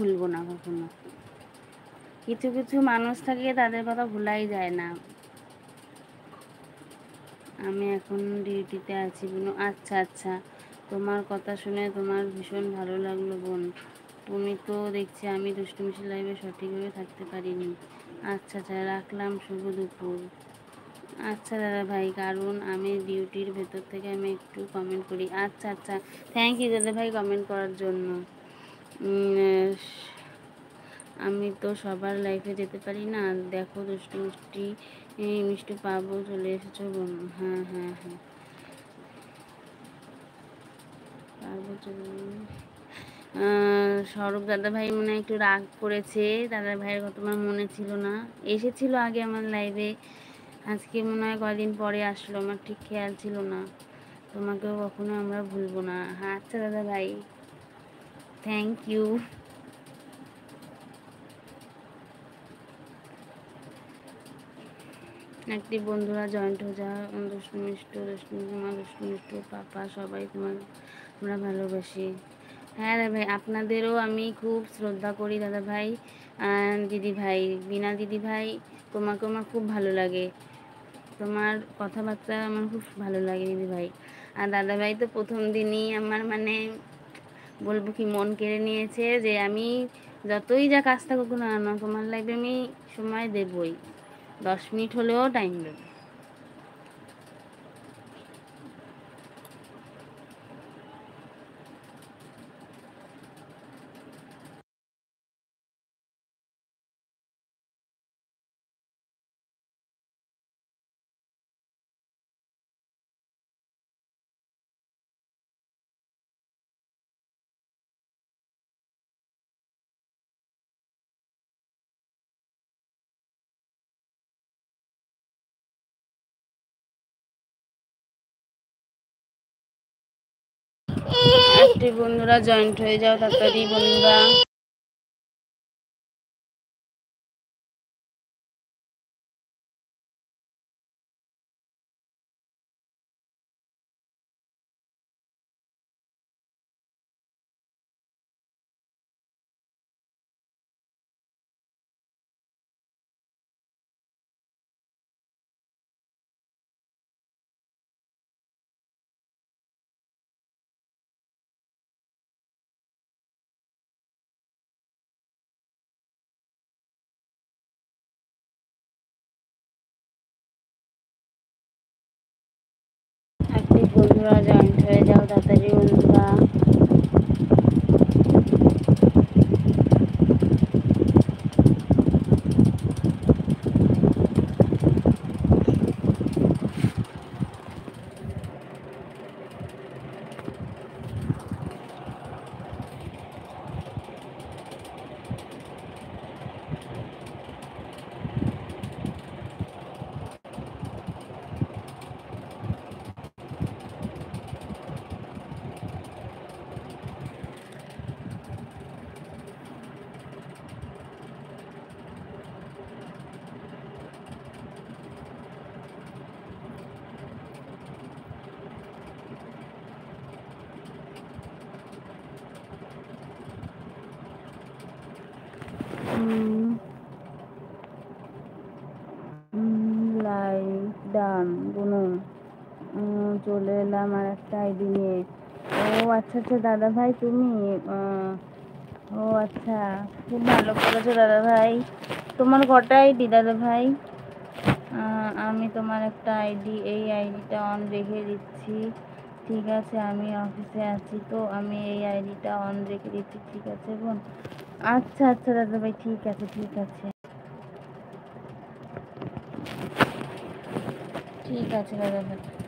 ভুলবো না কখনো। কিছু কিছু মানুষ থাকে তাদের কথা ভুলাই যায় না। আমি এখন ডিউটিতে আছি বোন। আচ্ছা আচ্ছা, তোমার কথা শুনে তোমার ভীষণ ভালো লাগলো বোন। তুমি তো দেখছি আমি দুষ্টুমিষ্টি লাইভে সঠিকভাবে থাকতে পারিনি। আচ্ছা আচ্ছা, রাখলাম, শুভ দুপুর। আচ্ছা দাদা ভাই, কারণ আমি ডিউটির ভেতর থেকে আমি একটু কমেন্ট করি। আচ্ছা আচ্ছা, থ্যাংক ইউ দাদা ভাই কমেন্ট করার জন্য। আমি তো সবার লাইফে যেতে পারি না। দেখো দুষ্টু মিষ্টি পাবো চলে এসেছো বোন। হ্যাঁ হ্যাঁ হ্যাঁ, পারবো চলে। সৌরভ দাদা ভাই মনে হয় একটু রাগ করেছে। দাদা ভাইয়ের কথা আমার মনে ছিল না। এসেছিল আগে আমার লাইভে, আজকে মনে হয় কদিন পরে আসলো, আমার ঠিক খেয়াল ছিল না। তোমাকেও কখনো আমরা ভুলবো না। হ্যাঁ আচ্ছা দাদা ভাই, থ্যাংক ইউ। একটি বন্ধুরা জয়েন্ট হয়ে যা। দুষ্টু মিষ্টু পাপা সবাই তোমার আমরা ভালোবাসি। হ্যাঁ দাদা ভাই, আপনাদেরও আমি খুব শ্রদ্ধা করি দাদা ভাই। দিদি ভাই, বিনা দিদি ভাই, তোমাকেও আমার খুব ভালো লাগে। তোমার কথাবার্তা আমার খুব ভালো লাগে দিদি ভাই। আর দাদা ভাই তো প্রথম দিনই আমার মানে বলবো কি মন কেড়ে নিয়েছে, যে আমি যতই যা কাজ থাকুক না কেন তোমার লাইফে আমি সময় দেবই, 10 মিনিট হলেও টাইম দেবো। একটি বন্ধুরা জয়েন্ট হয়ে যাও তাড়াতাড়ি বন্ধুরা। একটি বন্ধুরা জয়েন্ট হয়ে যাও তাড়াতাড়ি বন্ধুরা। লাইক ডান বুনুন। চলে এলাম আর একটা আইডি নিয়ে। ও আচ্ছা আচ্ছা দাদা ভাই তুমি, ও আচ্ছা, খুব ভালো করেছো দাদা ভাই। তোমার কটা আইডি দাদা ভাই? আমি তোমার একটা আইডি, এই আইডিটা অন রেখে দিচ্ছি। ঠিক আছে, আমি অফিসে আছি তো আমি এই আইডিটা অন রেখে দিচ্ছি। ঠিক আছে বোন? আচ্ছা আচ্ছা দাদা ভাই, ঠিক আছে ঠিক আছে ঠিক আছে দাদা ভাই।